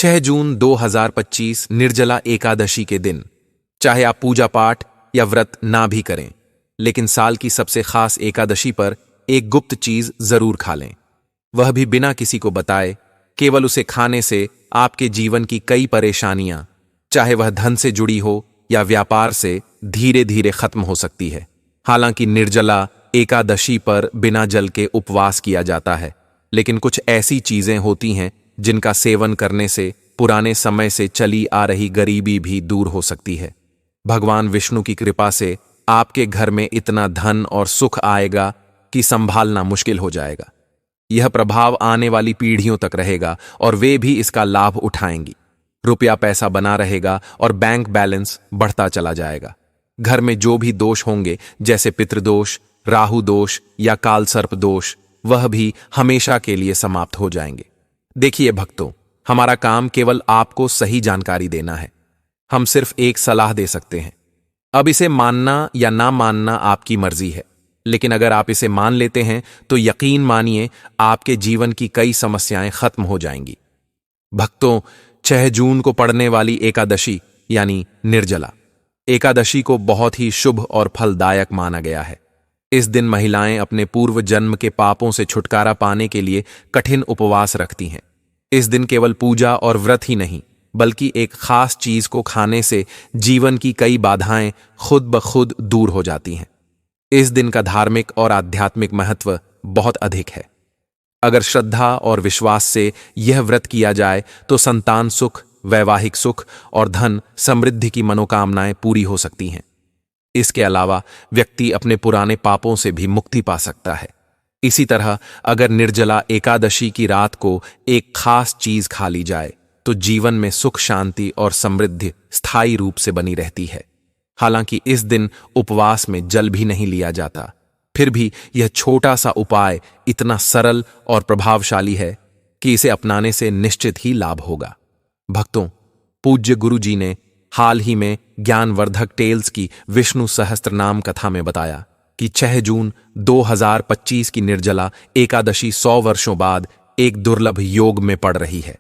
6 जून 2025 निर्जला एकादशी के दिन चाहे आप पूजा पाठ या व्रत ना भी करें, लेकिन साल की सबसे खास एकादशी पर एक गुप्त चीज जरूर खा लें, वह भी बिना किसी को बताए। केवल उसे खाने से आपके जीवन की कई परेशानियां, चाहे वह धन से जुड़ी हो या व्यापार से, धीरे धीरे खत्म हो सकती है। हालांकि निर्जला एकादशी पर बिना जल के उपवास किया जाता है, लेकिन कुछ ऐसी चीजें होती हैं जिनका सेवन करने से पुराने समय से चली आ रही गरीबी भी दूर हो सकती है। भगवान विष्णु की कृपा से आपके घर में इतना धन और सुख आएगा कि संभालना मुश्किल हो जाएगा। यह प्रभाव आने वाली पीढ़ियों तक रहेगा और वे भी इसका लाभ उठाएंगी। रुपया पैसा बना रहेगा और बैंक बैलेंस बढ़ता चला जाएगा। घर में जो भी दोष होंगे, जैसे पितृदोष, राहु दोष या काल सर्प दोष, वह भी हमेशा के लिए समाप्त हो जाएंगे। देखिए भक्तों, हमारा काम केवल आपको सही जानकारी देना है। हम सिर्फ एक सलाह दे सकते हैं। अब इसे मानना या ना मानना आपकी मर्जी है, लेकिन अगर आप इसे मान लेते हैं तो यकीन मानिए आपके जीवन की कई समस्याएं खत्म हो जाएंगी। भक्तों, 6 जून को पड़ने वाली एकादशी यानी निर्जला एकादशी को बहुत ही शुभ और फलदायक माना गया है। इस दिन महिलाएं अपने पूर्व जन्म के पापों से छुटकारा पाने के लिए कठिन उपवास रखती हैं। इस दिन केवल पूजा और व्रत ही नहीं, बल्कि एक खास चीज को खाने से जीवन की कई बाधाएं खुद ब खुद दूर हो जाती हैं। इस दिन का धार्मिक और आध्यात्मिक महत्व बहुत अधिक है। अगर श्रद्धा और विश्वास से यह व्रत किया जाए तो संतान सुख, वैवाहिक सुख और धन समृद्धि की मनोकामनाएं पूरी हो सकती हैं। इसके अलावा व्यक्ति अपने पुराने पापों से भी मुक्ति पा सकता है। इसी तरह अगर निर्जला एकादशी की रात को एक खास चीज खा ली जाए तो जीवन में सुख, शांति और समृद्धि स्थायी रूप से बनी रहती है। हालांकि इस दिन उपवास में जल भी नहीं लिया जाता, फिर भी यह छोटा सा उपाय इतना सरल और प्रभावशाली है कि इसे अपनाने से निश्चित ही लाभ होगा। भक्तों, पूज्य गुरु जी ने हाल ही में ज्ञानवर्धक टेल्स की विष्णु सहस्त्र नाम कथा में बताया कि 6 जून 2025 की निर्जला एकादशी 100 वर्षों बाद एक दुर्लभ योग में पड़ रही है।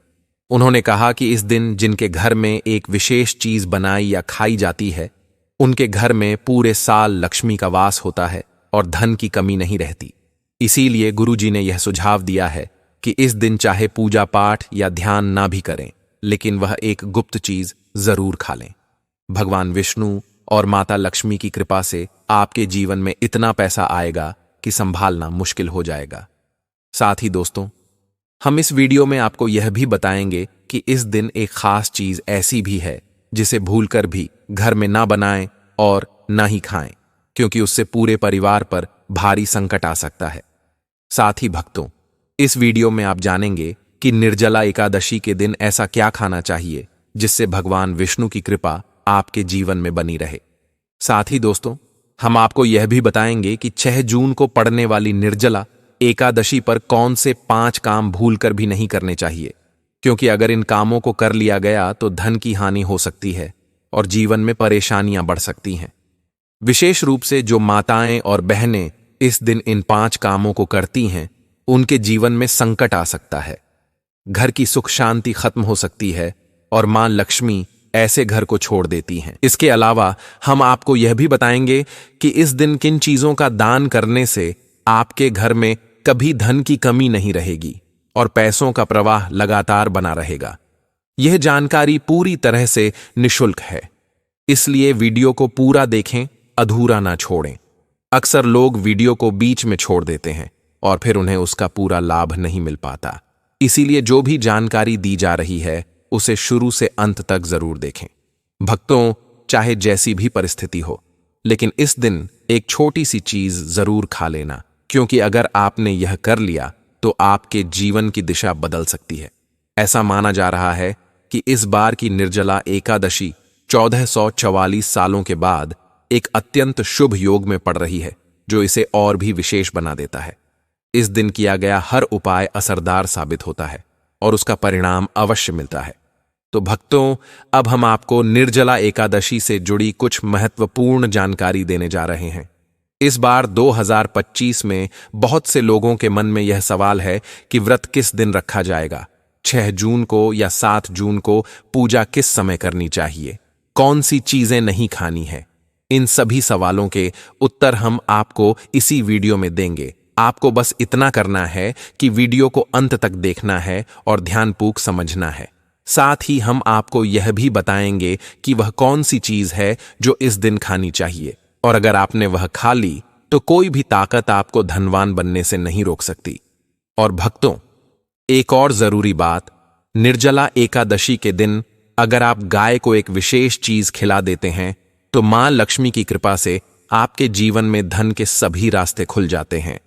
उन्होंने कहा कि इस दिन जिनके घर में एक विशेष चीज बनाई या खाई जाती है, उनके घर में पूरे साल लक्ष्मी का वास होता है और धन की कमी नहीं रहती। इसीलिए गुरुजी ने यह सुझाव दिया है कि इस दिन चाहे पूजा पाठ या ध्यान ना भी करें, लेकिन वह एक गुप्त चीज जरूर खा लें। भगवान विष्णु और माता लक्ष्मी की कृपा से आपके जीवन में इतना पैसा आएगा कि संभालना मुश्किल हो जाएगा। साथ ही दोस्तों, हम इस वीडियो में आपको यह भी बताएंगे कि इस दिन एक खास चीज ऐसी भी है जिसे भूलकर भी घर में ना बनाएं और ना ही खाएं, क्योंकि उससे पूरे परिवार पर भारी संकट आ सकता है। साथ ही भक्तों, इस वीडियो में आप जानेंगे कि निर्जला एकादशी के दिन ऐसा क्या खाना चाहिए जिससे भगवान विष्णु की कृपा आपके जीवन में बनी रहे। साथ ही दोस्तों, हम आपको यह भी बताएंगे कि 6 जून को पड़ने वाली निर्जला एकादशी पर कौन से 5 काम भूलकर भी नहीं करने चाहिए, क्योंकि अगर इन कामों को कर लिया गया तो धन की हानि हो सकती है और जीवन में परेशानियां बढ़ सकती हैं। विशेष रूप से जो माताएं और बहनें इस दिन इन 5 कामों को करती हैं, उनके जीवन में संकट आ सकता है, घर की सुख शांति खत्म हो सकती है और मां लक्ष्मी ऐसे घर को छोड़ देती हैं। इसके अलावा हम आपको यह भी बताएंगे कि इस दिन किन चीजों का दान करने से आपके घर में कभी धन की कमी नहीं रहेगी और पैसों का प्रवाह लगातार बना रहेगा। यह जानकारी पूरी तरह से निशुल्क है, इसलिए वीडियो को पूरा देखें, अधूरा ना छोड़ें। अक्सर लोग वीडियो को बीच में छोड़ देते हैं और फिर उन्हें उसका पूरा लाभ नहीं मिल पाता। इसीलिए जो भी जानकारी दी जा रही है उसे शुरू से अंत तक जरूर देखें। भक्तों, चाहे जैसी भी परिस्थिति हो, लेकिन इस दिन एक छोटी सी चीज जरूर खा लेना, क्योंकि अगर आपने यह कर लिया तो आपके जीवन की दिशा बदल सकती है। ऐसा माना जा रहा है कि इस बार की निर्जला एकादशी 1444 सालों के बाद एक अत्यंत शुभ योग में पड़ रही है, जो इसे और भी विशेष बना देता है। इस दिन किया गया हर उपाय असरदार साबित होता है और उसका परिणाम अवश्य मिलता है। तो भक्तों, अब हम आपको निर्जला एकादशी से जुड़ी कुछ महत्वपूर्ण जानकारी देने जा रहे हैं। इस बार 2025 में बहुत से लोगों के मन में यह सवाल है कि व्रत किस दिन रखा जाएगा, 6 जून को या 7 जून को पूजा किस समय करनी चाहिए, कौन सी चीजें नहीं खानी है, इन सभी सवालों के उत्तर हम आपको इसी वीडियो में देंगे। आपको बस इतना करना है कि वीडियो को अंत तक देखना है और ध्यानपूर्वक समझना है। साथ ही हम आपको यह भी बताएंगे कि वह कौन सी चीज है जो इस दिन खानी चाहिए, और अगर आपने वह खा ली तो कोई भी ताकत आपको धनवान बनने से नहीं रोक सकती। और भक्तों, एक और जरूरी बात, निर्जला एकादशी के दिन अगर आप गाय को एक विशेष चीज खिला देते हैं तो मां लक्ष्मी की कृपा से आपके जीवन में धन के सभी रास्ते खुल जाते हैं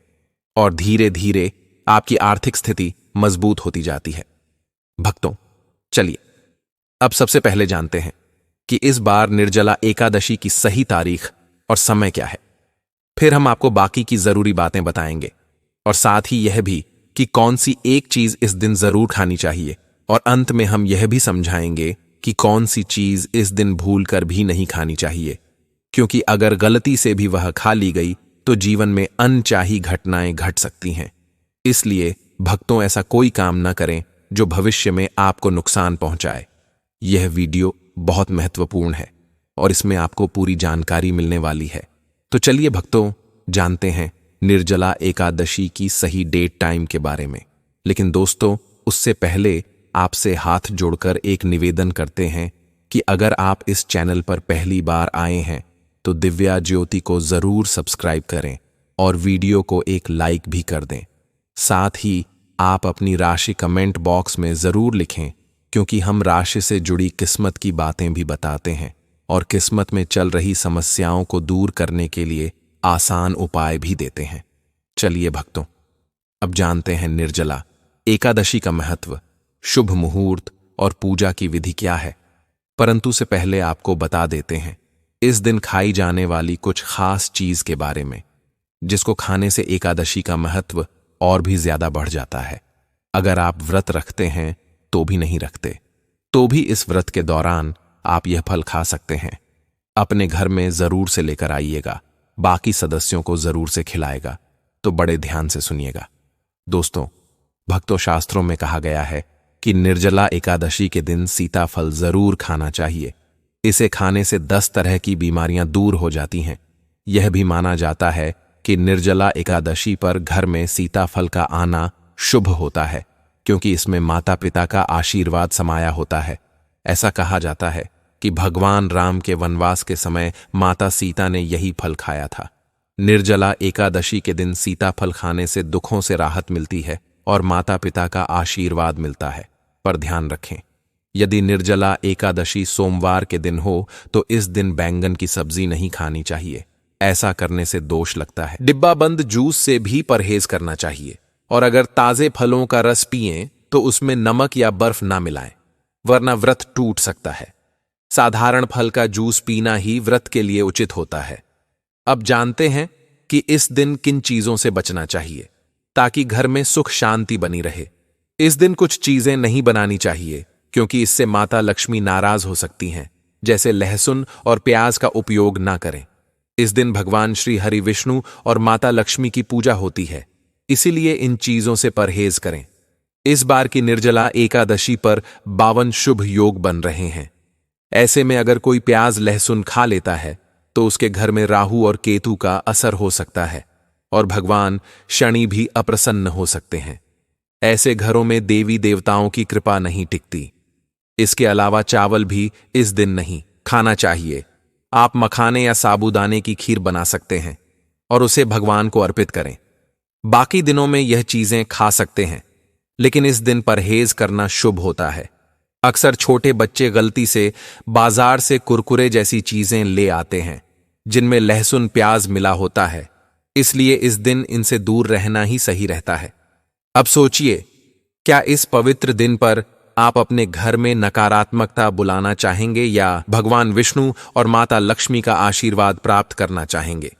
और धीरे धीरे आपकी आर्थिक स्थिति मजबूत होती जाती है। भक्तों, चलिए अब सबसे पहले जानते हैं कि इस बार निर्जला एकादशी की सही तारीख और समय क्या है। फिर हम आपको बाकी की जरूरी बातें बताएंगे और साथ ही यह भी कि कौन सी एक चीज इस दिन जरूर खानी चाहिए, और अंत में हम यह भी समझाएंगे कि कौन सी चीज इस दिन भूलकर भी नहीं खानी चाहिए, क्योंकि अगर गलती से भी वह खा ली गई तो जीवन में अनचाही घटनाएं घट सकती हैं। इसलिए भक्तों, ऐसा कोई काम न करें जो भविष्य में आपको नुकसान पहुंचाए। यह वीडियो बहुत महत्वपूर्ण है और इसमें आपको पूरी जानकारी मिलने वाली है। तो चलिए भक्तों, जानते हैं निर्जला एकादशी की सही डेट टाइम के बारे में। लेकिन दोस्तों, उससे पहले आपसे हाथ जोड़कर एक निवेदन करते हैं कि अगर आप इस चैनल पर पहली बार आए हैं तो दिव्या ज्योति को जरूर सब्सक्राइब करें और वीडियो को एक लाइक भी कर दें। साथ ही आप अपनी राशि कमेंट बॉक्स में जरूर लिखें, क्योंकि हम राशि से जुड़ी किस्मत की बातें भी बताते हैं और किस्मत में चल रही समस्याओं को दूर करने के लिए आसान उपाय भी देते हैं। चलिए भक्तों, अब जानते हैं निर्जला एकादशी का महत्व, शुभ मुहूर्त और पूजा की विधि क्या है। परंतु से पहले आपको बता देते हैं इस दिन खाई जाने वाली कुछ खास चीज के बारे में, जिसको खाने से एकादशी का महत्व और भी ज्यादा बढ़ जाता है। अगर आप व्रत रखते हैं तो भी नहीं रखते तो भी इस व्रत के दौरान आप यह फल खा सकते हैं। अपने घर में जरूर से लेकर आइएगा, बाकी सदस्यों को जरूर से खिलाएगा। तो बड़े ध्यान से सुनिएगा। दोस्तों, भक्तों, शास्त्रों में कहा गया है कि निर्जला एकादशी के दिन सीताफल जरूर खाना चाहिए। इसे खाने से 10 तरह की बीमारियां दूर हो जाती हैं। यह भी माना जाता है कि निर्जला एकादशी पर घर में सीताफल का आना शुभ होता है, क्योंकि इसमें माता पिता का आशीर्वाद समाया होता है। ऐसा कहा जाता है कि भगवान राम के वनवास के समय माता सीता ने यही फल खाया था। निर्जला एकादशी के दिन सीताफल खाने से दुखों से राहत मिलती है और माता पिता का आशीर्वाद मिलता है। पर ध्यान रखें, यदि निर्जला एकादशी सोमवार के दिन हो तो इस दिन बैंगन की सब्जी नहीं खानी चाहिए। ऐसा करने से दोष लगता है। डिब्बाबंद जूस से भी परहेज करना चाहिए, और अगर ताजे फलों का रस पिएं तो उसमें नमक या बर्फ ना मिलाएं, वरना व्रत टूट सकता है। साधारण फल का जूस पीना ही व्रत के लिए उचित होता है। अब जानते हैं कि इस दिन किन चीजों से बचना चाहिए ताकि घर में सुख शांति बनी रहे। इस दिन कुछ चीजें नहीं बनानी चाहिए, क्योंकि इससे माता लक्ष्मी नाराज हो सकती हैं। जैसे लहसुन और प्याज का उपयोग ना करें। इस दिन भगवान श्री हरि विष्णु और माता लक्ष्मी की पूजा होती है, इसीलिए इन चीजों से परहेज करें। इस बार की निर्जला एकादशी पर 52 शुभ योग बन रहे हैं। ऐसे में अगर कोई प्याज लहसुन खा लेता है तो उसके घर में राहु और केतु का असर हो सकता है और भगवान शनि भी अप्रसन्न हो सकते हैं। ऐसे घरों में देवी देवताओं की कृपा नहीं टिकती। इसके अलावा चावल भी इस दिन नहीं खाना चाहिए। आप मखाने या साबूदाने की खीर बना सकते हैं और उसे भगवान को अर्पित करें। बाकी दिनों में यह चीजें खा सकते हैं, लेकिन इस दिन परहेज करना शुभ होता है। अक्सर छोटे बच्चे गलती से बाजार से कुरकुरे जैसी चीजें ले आते हैं जिनमें लहसुन प्याज मिला होता है, इसलिए इस दिन इनसे दूर रहना ही सही रहता है। अब सोचिए, क्या इस पवित्र दिन पर आप अपने घर में नकारात्मकता बुलाना चाहेंगे या भगवान विष्णु और माता लक्ष्मी का आशीर्वाद प्राप्त करना चाहेंगे?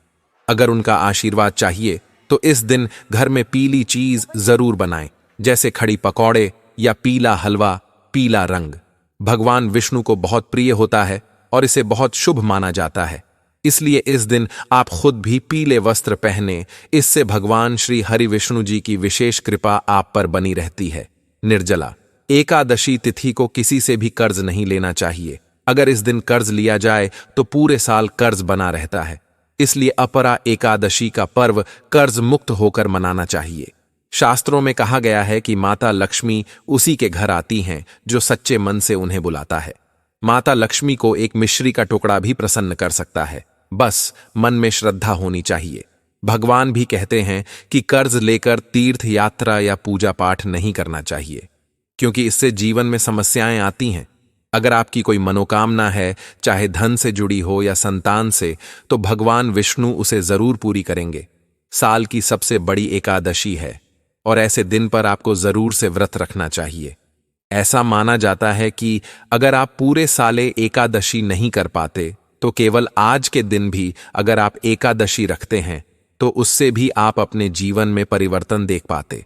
अगर उनका आशीर्वाद चाहिए तो इस दिन घर में पीली चीज जरूर बनाएं, जैसे खड़ी पकौड़े या पीला हलवा। पीला रंग भगवान विष्णु को बहुत प्रिय होता है और इसे बहुत शुभ माना जाता है, इसलिए इस दिन आप खुद भी पीले वस्त्र पहने। इससे भगवान श्री हरि विष्णु जी की विशेष कृपा आप पर बनी रहती है। निर्जला एकादशी तिथि को किसी से भी कर्ज नहीं लेना चाहिए। अगर इस दिन कर्ज लिया जाए तो पूरे साल कर्ज बना रहता है। इसलिए अपरा एकादशी का पर्व कर्ज मुक्त होकर मनाना चाहिए। शास्त्रों में कहा गया है कि माता लक्ष्मी उसी के घर आती हैं जो सच्चे मन से उन्हें बुलाता है। माता लक्ष्मी को एक मिश्री का टुकड़ा भी प्रसन्न कर सकता है, बस मन में श्रद्धा होनी चाहिए। भगवान भी कहते हैं कि कर्ज लेकर तीर्थ यात्रा या पूजा पाठ नहीं करना चाहिए, क्योंकि इससे जीवन में समस्याएं आती हैं। अगर आपकी कोई मनोकामना है, चाहे धन से जुड़ी हो या संतान से, तो भगवान विष्णु उसे जरूर पूरी करेंगे। साल की सबसे बड़ी एकादशी है और ऐसे दिन पर आपको जरूर से व्रत रखना चाहिए। ऐसा माना जाता है कि अगर आप पूरे साले एकादशी नहीं कर पाते तो केवल आज के दिन भी अगर आप एकादशी रखते हैं तो उससे भी आप अपने जीवन में परिवर्तन देख पाते।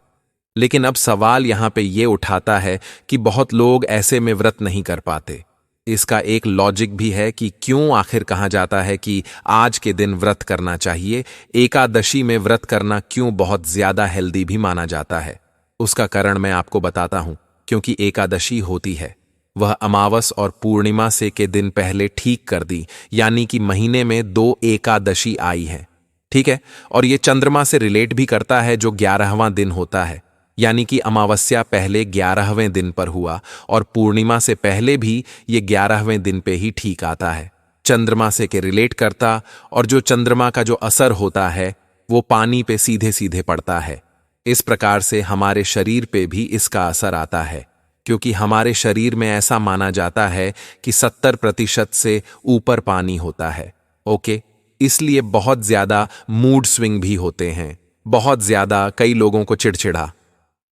लेकिन अब सवाल यहां पे ये उठाता है कि बहुत लोग ऐसे में व्रत नहीं कर पाते। इसका एक लॉजिक भी है कि क्यों आखिर कहा जाता है कि आज के दिन व्रत करना चाहिए। एकादशी में व्रत करना क्यों बहुत ज्यादा हेल्दी भी माना जाता है, उसका कारण मैं आपको बताता हूं। क्योंकि एकादशी होती है वह अमावस और पूर्णिमा से के दिन पहले ठीक कर दी, यानी कि महीने में 2 एकादशी आई है, ठीक है। और ये चंद्रमा से रिलेट भी करता है जो 11वां दिन होता है, यानी कि अमावस्या पहले 11वें दिन पर हुआ और पूर्णिमा से पहले भी ये 11वें दिन पे ही ठीक आता है। चंद्रमा से के रिलेट करता, और जो चंद्रमा का जो असर होता है वो पानी पे सीधे सीधे पड़ता है। इस प्रकार से हमारे शरीर पे भी इसका असर आता है, क्योंकि हमारे शरीर में ऐसा माना जाता है कि 70% से ऊपर पानी होता है। ओके, इसलिए बहुत ज्यादा मूड स्विंग भी होते हैं, बहुत ज्यादा कई लोगों को चिड़चिड़ा।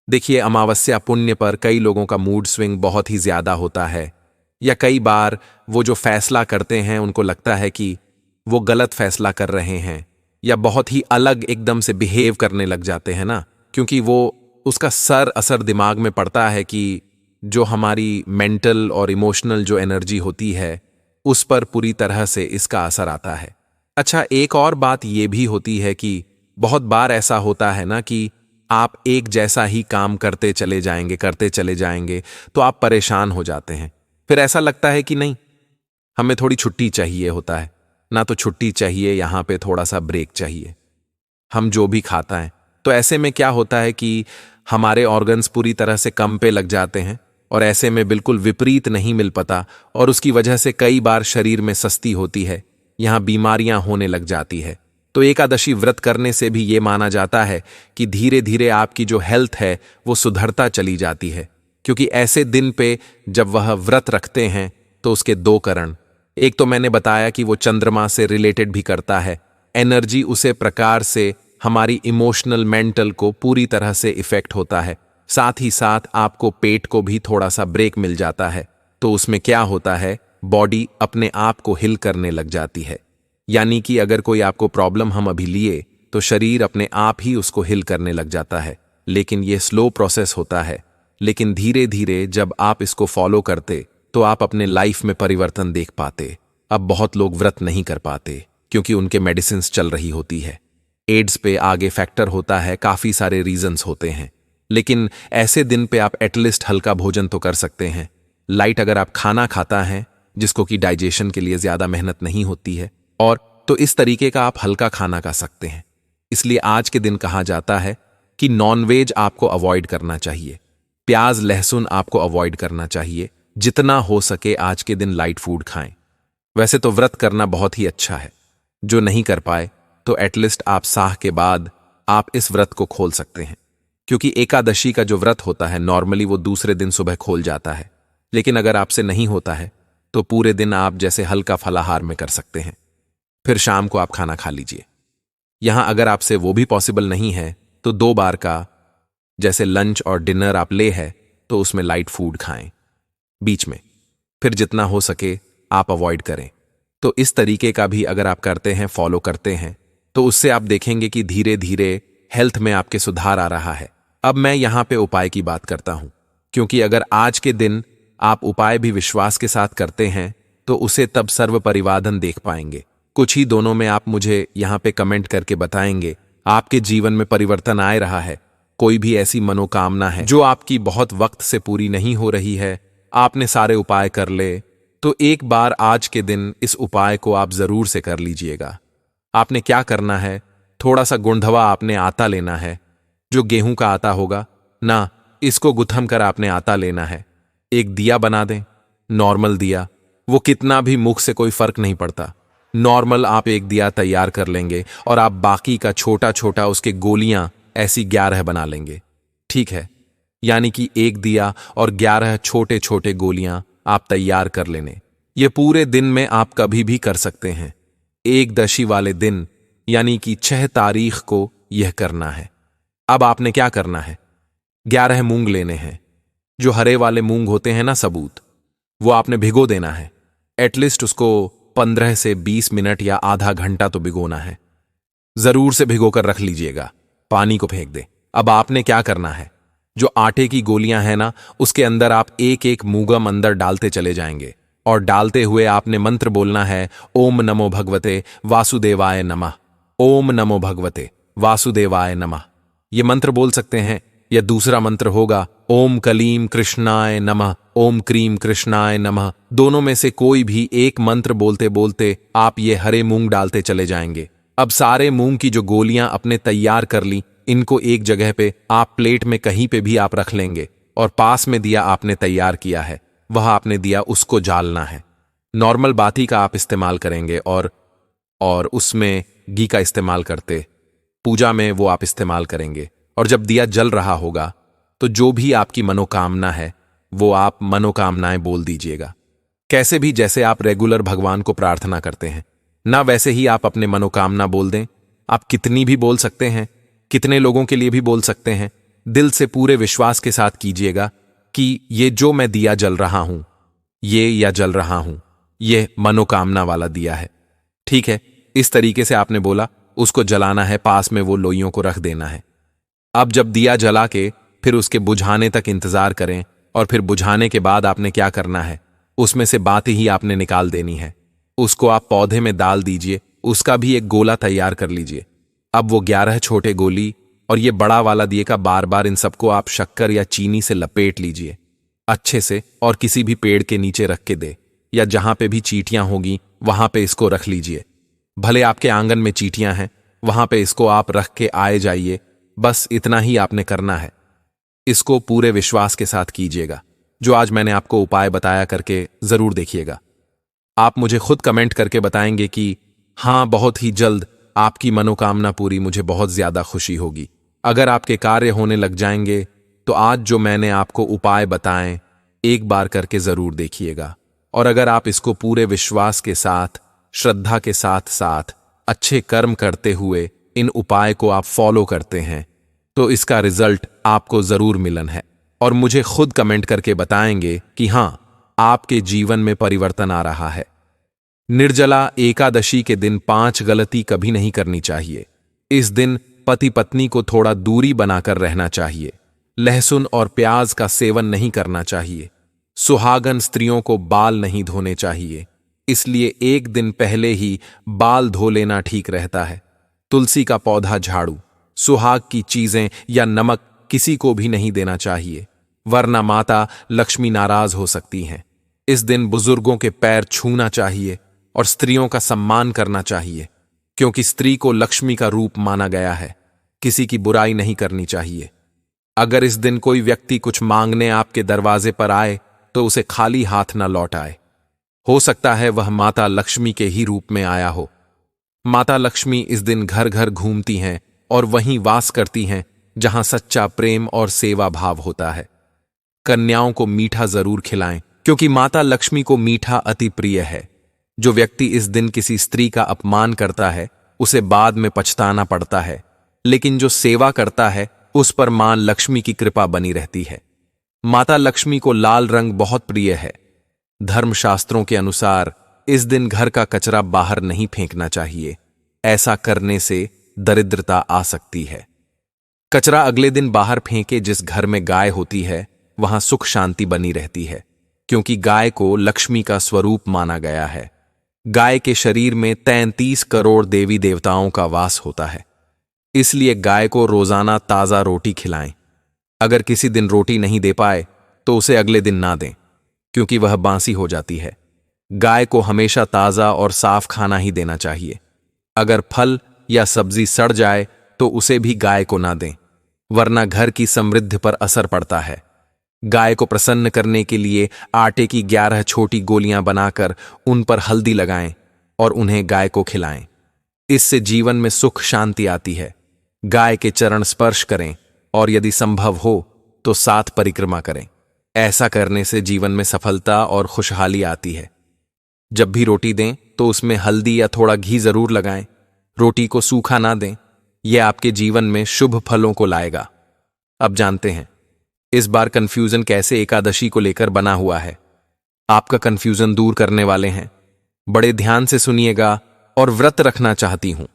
देखिए, अमावस्या पुण्य पर कई लोगों का मूड स्विंग बहुत ही ज्यादा होता है, या कई बार वो जो फैसला करते हैं उनको लगता है कि वो गलत फैसला कर रहे हैं, या बहुत ही अलग एकदम से बिहेव करने लग जाते हैं ना, क्योंकि वो उसका असर दिमाग में पड़ता है कि जो हमारी मेंटल और इमोशनल जो एनर्जी होती है उस पर पूरी तरह से इसका असर आता है। अच्छा, एक और बात ये भी होती है कि बहुत बार ऐसा होता है ना कि आप एक जैसा ही काम करते चले जाएंगे तो आप परेशान हो जाते हैं। फिर ऐसा लगता है कि नहीं, हमें थोड़ी छुट्टी चाहिए होता है ना, तो छुट्टी चाहिए, यहाँ पे थोड़ा सा ब्रेक चाहिए। हम जो भी खाता है, तो ऐसे में क्या होता है कि हमारे ऑर्गन्स पूरी तरह से कम पे लग जाते हैं और ऐसे में बिल्कुल विपरीत नहीं मिल पाता, और उसकी वजह से कई बार शरीर में सस्ती होती है, यहाँ बीमारियां होने लग जाती है। तो एकादशी व्रत करने से भी ये माना जाता है कि धीरे धीरे आपकी जो हेल्थ है वो सुधरता चली जाती है, क्योंकि ऐसे दिन पे जब वह व्रत रखते हैं तो उसके 2 कारण। एक तो मैंने बताया कि वो चंद्रमा से रिलेटेड भी करता है, एनर्जी उसे प्रकार से हमारी इमोशनल मेंटल को पूरी तरह से इफेक्ट होता है। साथ ही साथ आपको पेट को भी थोड़ा सा ब्रेक मिल जाता है, तो उसमें क्या होता है, बॉडी अपने आप को हिल करने लग जाती है। यानी कि अगर कोई आपको प्रॉब्लम हम अभी लिए तो शरीर अपने आप ही उसको हिल करने लग जाता है, लेकिन ये स्लो प्रोसेस होता है। लेकिन धीरे धीरे जब आप इसको फॉलो करते तो आप अपने लाइफ में परिवर्तन देख पाते। अब बहुत लोग व्रत नहीं कर पाते क्योंकि उनके मेडिसिन चल रही होती है, एड्स पे आगे फैक्टर होता है, काफी सारे रीजंस होते हैं। लेकिन ऐसे दिन पे आप एटलीस्ट हल्का भोजन तो कर सकते हैं। लाइट अगर आप खाना खाता है जिसको कि डाइजेशन के लिए ज्यादा मेहनत नहीं होती है, और तो इस तरीके का आप हल्का खाना खा सकते हैं। इसलिए आज के दिन कहा जाता है कि नॉनवेज आपको अवॉइड करना चाहिए, प्याज लहसुन आपको अवॉइड करना चाहिए। जितना हो सके आज के दिन लाइट फूड खाएं। वैसे तो व्रत करना बहुत ही अच्छा है, जो नहीं कर पाए तो एटलीस्ट आप साह के बाद आप इस व्रत को खोल सकते हैं, क्योंकि एकादशी का जो व्रत होता है नॉर्मली वो दूसरे दिन सुबह खोल जाता है। लेकिन अगर आपसे नहीं होता है तो पूरे दिन आप जैसे हल्का फलाहार में कर सकते हैं, फिर शाम को आप खाना खा लीजिए। यहां अगर आपसे वो भी पॉसिबल नहीं है तो 2 बार का जैसे लंच और डिनर आप ले है तो उसमें लाइट फूड खाएं बीच में, फिर जितना हो सके आप अवॉइड करें। तो इस तरीके का भी अगर आप करते हैं, फॉलो करते हैं, तो उससे आप देखेंगे कि धीरे धीरे हेल्थ में आपके सुधार आ रहा है। अब मैं यहां पे उपाय की बात करता हूं, क्योंकि अगर आज के दिन आप उपाय भी विश्वास के साथ करते हैं तो उसे तब सर्व परिवादन देख पाएंगे। कुछ ही दोनों में आप मुझे यहां पे कमेंट करके बताएंगे आपके जीवन में परिवर्तन आ रहा है कोई भी ऐसी मनोकामना है जो आपकी बहुत वक्त से पूरी नहीं हो रही है, आपने सारे उपाय कर ले, तो एक बार आज के दिन इस उपाय को आप जरूर से कर लीजिएगा। आपने क्या करना है, थोड़ा सा गुणधवा आपने आटा लेना है, जो गेहूं का आटा होगा ना, इसको गुथम कर आपने आटा लेना है। एक दिया बना दें, नॉर्मल दिया, वो कितना भी मुख से कोई फर्क नहीं पड़ता। नॉर्मल आप एक दिया तैयार कर लेंगे और आप बाकी का छोटा छोटा उसके गोलियां ऐसी 11 बना लेंगे। ठीक है, यानी कि एक दिया और 11 छोटे छोटे गोलियां आप तैयार कर लेने। ये पूरे दिन में आप कभी भी कर सकते हैं। एकदशी वाले दिन यानी कि 6 तारीख को यह करना है। अब आपने क्या करना है, 11 मूंग लेने हैं, जो हरे वाले मूंग होते हैं ना सबूत, वो आपने भिगो देना है। एटलीस्ट उसको 15 से 20 मिनट या आधा घंटा तो भिगोना है। जरूर से भिगोकर रख लीजिएगा, पानी को फेंक दे। अब आपने क्या करना है, जो आटे की गोलियां हैं ना, उसके अंदर आप एक एक मूंगम अंदर डालते चले जाएंगे और डालते हुए आपने मंत्र बोलना है, ओम नमो भगवते वासुदेवाय नमः, ओम नमो भगवते वासुदेवाय नमः। ये मंत्र बोल सकते हैं, या दूसरा मंत्र होगा ओम कलीम कृष्णाय नमः, ओम क्रीम कृष्णाय नमः। दोनों में से कोई भी एक मंत्र बोलते बोलते आप ये हरे मूंग डालते चले जाएंगे। अब सारे मूंग की जो गोलियां अपने तैयार कर ली, इनको एक जगह पे आप प्लेट में कहीं पे भी आप रख लेंगे और पास में दिया आपने तैयार किया है, वह आपने दिया उसको जालना है। नॉर्मल बाती का आप इस्तेमाल करेंगे और उसमें घी का इस्तेमाल करते, पूजा में वो आप इस्तेमाल करेंगे। और जब दिया जल रहा होगा तो जो भी आपकी मनोकामना है वो आप मनोकामनाएं बोल दीजिएगा। कैसे भी, जैसे आप रेगुलर भगवान को प्रार्थना करते हैं ना, वैसे ही आप अपने मनोकामना बोल दें। आप कितनी भी बोल सकते हैं, कितने लोगों के लिए भी बोल सकते हैं। दिल से पूरे विश्वास के साथ कीजिएगा कि ये जो मैं दिया जल रहा हूं, ये जल रहा हूं, ये मनोकामना वाला दिया है। ठीक है, इस तरीके से आपने बोला, उसको जलाना है, पास में वो लोइयों को रख देना है। अब जब दिया जला के फिर उसके बुझाने तक इंतजार करें, और फिर बुझाने के बाद आपने क्या करना है, उसमें से बात ही आपने निकाल देनी है। उसको आप पौधे में डाल दीजिए, उसका भी एक गोला तैयार कर लीजिए। अब वो 11 छोटे गोली और ये बड़ा वाला दिए का बार बार इन सबको आप शक्कर या चीनी से लपेट लीजिए अच्छे से, और किसी भी पेड़ के नीचे रख के दे, या जहां पे भी चींटियां होगी वहां पे इसको रख लीजिए। भले आपके आंगन में चींटियां हैं, वहां पे इसको आप रख के आए जाइए। बस इतना ही आपने करना है। इसको पूरे विश्वास के साथ कीजिएगा। जो आज मैंने आपको उपाय बताया करके जरूर देखिएगा। आप मुझे खुद कमेंट करके बताएंगे कि हां, बहुत ही जल्द आपकी मनोकामना पूरी, मुझे बहुत ज्यादा खुशी होगी। अगर आपके कार्य होने लग जाएंगे तो आज जो मैंने आपको उपाय बताएं, एक बार करके जरूर देखिएगा। और अगर आप इसको पूरे विश्वास के साथ, श्रद्धा के साथ साथ अच्छे कर्म करते हुए इन उपाय को आप फॉलो करते हैं, तो इसका रिजल्ट आपको जरूर मिलन है। और मुझे खुद कमेंट करके बताएंगे कि हां, आपके जीवन में परिवर्तन आ रहा है। निर्जला एकादशी के दिन 5 गलती कभी नहीं करनी चाहिए। इस दिन पति पत्नी को थोड़ा दूरी बनाकर रहना चाहिए। लहसुन और प्याज का सेवन नहीं करना चाहिए। सुहागन स्त्रियों को बाल नहीं धोने चाहिए, इसलिए एक दिन पहले ही बाल धो लेना ठीक रहता है। तुलसी का पौधा, झाड़ू, सुहाग की चीजें या नमक किसी को भी नहीं देना चाहिए, वरना माता लक्ष्मी नाराज हो सकती हैं। इस दिन बुजुर्गों के पैर छूना चाहिए और स्त्रियों का सम्मान करना चाहिए, क्योंकि स्त्री को लक्ष्मी का रूप माना गया है। किसी की बुराई नहीं करनी चाहिए। अगर इस दिन कोई व्यक्ति कुछ मांगने आपके दरवाजे पर आए तो उसे खाली हाथ न लौट आए। हो सकता है वह माता लक्ष्मी के ही रूप में आया हो। माता लक्ष्मी इस दिन घर घर घूमती हैं और वहीं वास करती हैं जहां सच्चा प्रेम और सेवा भाव होता है। कन्याओं को मीठा जरूर खिलाएं, क्योंकि माता लक्ष्मी को मीठा अति प्रिय है। जो व्यक्ति इस दिन किसी स्त्री का अपमान करता है उसे बाद में पछताना पड़ता है, लेकिन जो सेवा करता है उस पर मां लक्ष्मी की कृपा बनी रहती है। माता लक्ष्मी को लाल रंग बहुत प्रिय है। धर्मशास्त्रों के अनुसार इस दिन घर का कचरा बाहर नहीं फेंकना चाहिए। ऐसा करने से दरिद्रता आ सकती है। कचरा अगले दिन बाहर फेंके। जिस घर में गाय होती है वहां सुख शांति बनी रहती है, क्योंकि गाय को लक्ष्मी का स्वरूप माना गया है। गाय के शरीर में 33 करोड़ देवी देवताओं का वास होता है। इसलिए गाय को रोजाना ताजा रोटी खिलाएं। अगर किसी दिन रोटी नहीं दे पाए तो उसे अगले दिन ना दें, क्योंकि वह बासी हो जाती है। गाय को हमेशा ताजा और साफ खाना ही देना चाहिए। अगर फल या सब्जी सड़ जाए तो उसे भी गाय को ना दें, वरना घर की समृद्धि पर असर पड़ता है। गाय को प्रसन्न करने के लिए आटे की 11 छोटी गोलियां बनाकर उन पर हल्दी लगाएं और उन्हें गाय को खिलाएं। इससे जीवन में सुख शांति आती है। गाय के चरण स्पर्श करें और यदि संभव हो तो 7 परिक्रमा करें। ऐसा करने से जीवन में सफलता और खुशहाली आती है। जब भी रोटी दें तो उसमें हल्दी या थोड़ा घी जरूर लगाएं। रोटी को सूखा ना दें, यह आपके जीवन में शुभ फलों को लाएगा। अब जानते हैं इस बार कंफ्यूजन कैसे एकादशी को लेकर बना हुआ है। आपका कंफ्यूजन दूर करने वाले हैं। बड़े ध्यान से सुनिएगा और व्रत रखना चाहती हूं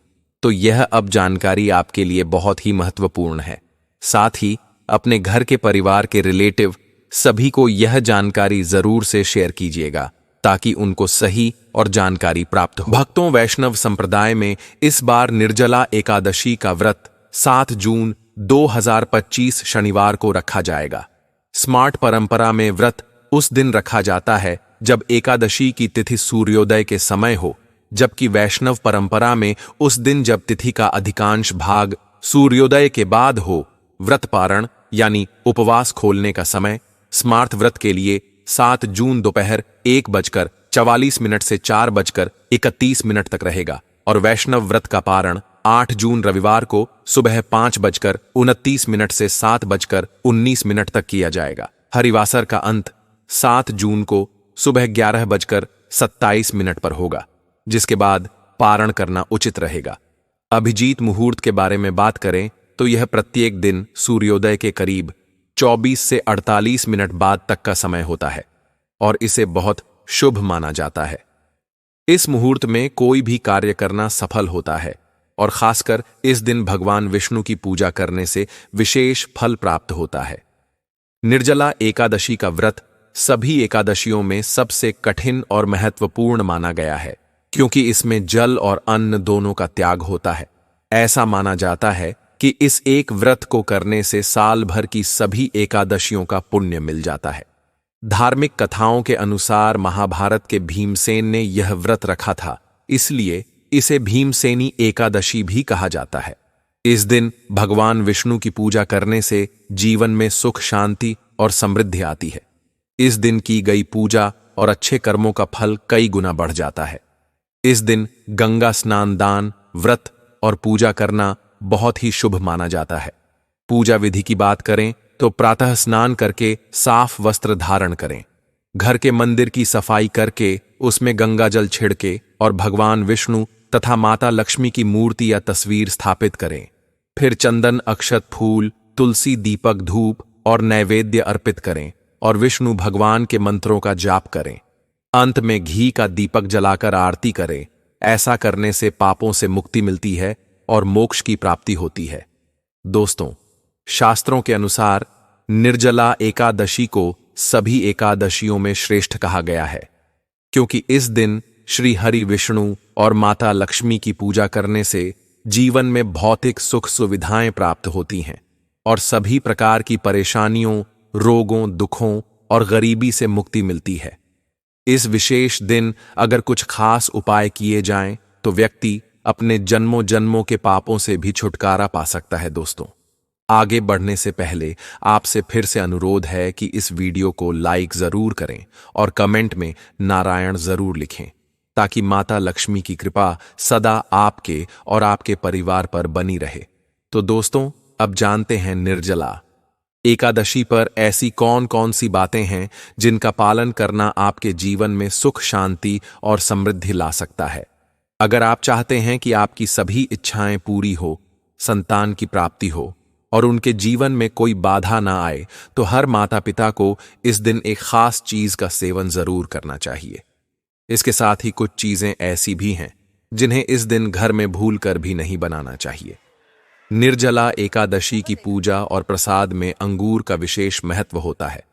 तो यह अब जानकारी आपके लिए बहुत ही महत्वपूर्ण है। साथ ही अपने घर के परिवार के रिलेटिव सभी को यह जानकारी जरूर से शेयर कीजिएगा ताकि उनको सही और जानकारी प्राप्त हो। भक्तों, वैष्णव संप्रदाय में इस बार निर्जला एकादशी का व्रत 7 जून 2025 शनिवार को रखा जाएगा। स्मार्ट परंपरा में व्रत उस दिन रखा जाता है जब एकादशी की तिथि सूर्योदय के समय हो, जबकि वैष्णव परंपरा में उस दिन जब तिथि का अधिकांश भाग सूर्योदय के बाद हो। व्रत पारण यानी उपवास खोलने का समय स्मार्त व्रत के लिए 7 जून दोपहर 1:44 से 4:31 तक रहेगा और वैष्णव व्रत का पारण 8 जून रविवार को सुबह 5:29 से 7:19 तक किया जाएगा। हरिवासर का अंत 7 जून को सुबह 11:27 पर होगा, जिसके बाद पारण करना उचित रहेगा। अभिजीत मुहूर्त के बारे में बात करें तो यह प्रत्येक दिन सूर्योदय के करीब 24 से 48 मिनट बाद तक का समय होता है और इसे बहुत शुभ माना जाता है। इस मुहूर्त में कोई भी कार्य करना सफल होता है और खासकर इस दिन भगवान विष्णु की पूजा करने से विशेष फल प्राप्त होता है। निर्जला एकादशी का व्रत सभी एकादशियों में सबसे कठिन और महत्वपूर्ण माना गया है, क्योंकि इसमें जल और अन्न दोनों का त्याग होता है। ऐसा माना जाता है कि इस एक व्रत को करने से साल भर की सभी एकादशियों का पुण्य मिल जाता है। धार्मिक कथाओं के अनुसार महाभारत के भीमसेन ने यह व्रत रखा था, इसलिए इसे भीमसेनी एकादशी भी कहा जाता है। इस दिन भगवान विष्णु की पूजा करने से जीवन में सुख शांति और समृद्धि आती है। इस दिन की गई पूजा और अच्छे कर्मों का फल कई गुना बढ़ जाता है। इस दिन गंगा स्नान, दान, व्रत और पूजा करना बहुत ही शुभ माना जाता है। पूजा विधि की बात करें तो प्रातः स्नान करके साफ वस्त्र धारण करें। घर के मंदिर की सफाई करके उसमें गंगा जल छिड़के और भगवान विष्णु तथा माता लक्ष्मी की मूर्ति या तस्वीर स्थापित करें। फिर चंदन, अक्षत, फूल, तुलसी, दीपक, धूप और नैवेद्य अर्पित करें और विष्णु भगवान के मंत्रों का जाप करें। अंत में घी का दीपक जलाकर आरती करें। ऐसा करने से पापों से मुक्ति मिलती है और मोक्ष की प्राप्ति होती है। दोस्तों, शास्त्रों के अनुसार निर्जला एकादशी को सभी एकादशियों में श्रेष्ठ कहा गया है, क्योंकि इस दिन श्री हरि विष्णु और माता लक्ष्मी की पूजा करने से जीवन में भौतिक सुख सुविधाएं प्राप्त होती हैं और सभी प्रकार की परेशानियों, रोगों, दुखों और गरीबी से मुक्ति मिलती है। इस विशेष दिन अगर कुछ खास उपाय किए जाएं तो व्यक्ति अपने जन्मों जन्मों के पापों से भी छुटकारा पा सकता है। दोस्तों, आगे बढ़ने से पहले आपसे फिर से अनुरोध है कि इस वीडियो को लाइक जरूर करें और कमेंट में नारायण जरूर लिखें, ताकि माता लक्ष्मी की कृपा सदा आपके और आपके परिवार पर बनी रहे। तो दोस्तों, अब जानते हैं निर्जला एकादशी पर ऐसी कौन कौन सी बातें हैं जिनका पालन करना आपके जीवन में सुख, शांति और समृद्धि ला सकता है। अगर आप चाहते हैं कि आपकी सभी इच्छाएं पूरी हो, संतान की प्राप्ति हो और उनके जीवन में कोई बाधा ना आए, तो हर माता पिता को इस दिन एक खास चीज का सेवन जरूर करना चाहिए। इसके साथ ही कुछ चीजें ऐसी भी हैं जिन्हें इस दिन घर में भूल कर भी नहीं बनाना चाहिए। निर्जला एकादशी की पूजा और प्रसाद में अंगूर का विशेष महत्व होता है,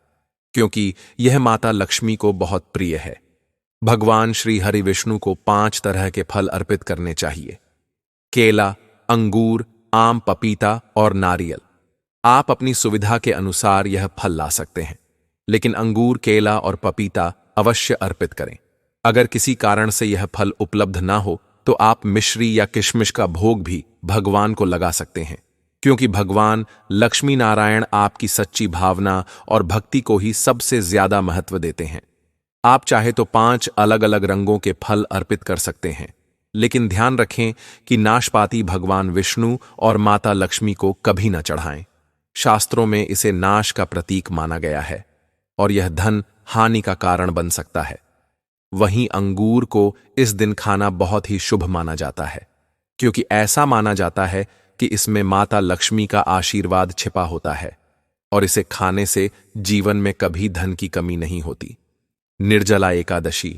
क्योंकि यह माता लक्ष्मी को बहुत प्रिय है। भगवान श्री हरि विष्णु को 5 तरह के फल अर्पित करने चाहिए: केला, अंगूर, आम, पपीता और नारियल। आप अपनी सुविधा के अनुसार यह फल ला सकते हैं, लेकिन अंगूर, केला और पपीता अवश्य अर्पित करें। अगर किसी कारण से यह फल उपलब्ध ना हो तो आप मिश्री या किशमिश का भोग भी भगवान को लगा सकते हैं, क्योंकि भगवान लक्ष्मी नारायण आपकी सच्ची भावना और भक्ति को ही सबसे ज्यादा महत्व देते हैं। आप चाहे तो 5 अलग अलग रंगों के फल अर्पित कर सकते हैं, लेकिन ध्यान रखें कि नाशपाती भगवान विष्णु और माता लक्ष्मी को कभी न चढ़ाएं। शास्त्रों में इसे नाश का प्रतीक माना गया है और यह धन हानि का कारण बन सकता है। वहीं अंगूर को इस दिन खाना बहुत ही शुभ माना जाता है, क्योंकि ऐसा माना जाता है कि इसमें माता लक्ष्मी का आशीर्वाद छिपा होता है और इसे खाने से जीवन में कभी धन की कमी नहीं होती। निर्जला एकादशी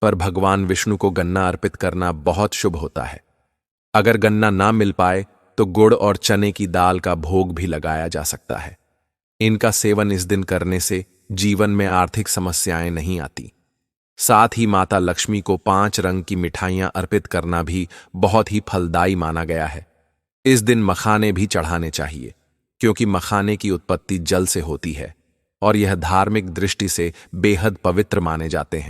पर भगवान विष्णु को गन्ना अर्पित करना बहुत शुभ होता है। अगर गन्ना ना मिल पाए तो गुड़ और चने की दाल का भोग भी लगाया जा सकता है। इनका सेवन इस दिन करने से जीवन में आर्थिक समस्याएं नहीं आती। साथ ही माता लक्ष्मी को 5 रंग की मिठाइयां अर्पित करना भी बहुत ही फलदायी माना गया है। इस दिन मखाने भी चढ़ाने चाहिए, क्योंकि मखाने की उत्पत्ति जल से होती है और यह धार्मिक दृष्टि से बेहद पवित्र माने जाते हैं।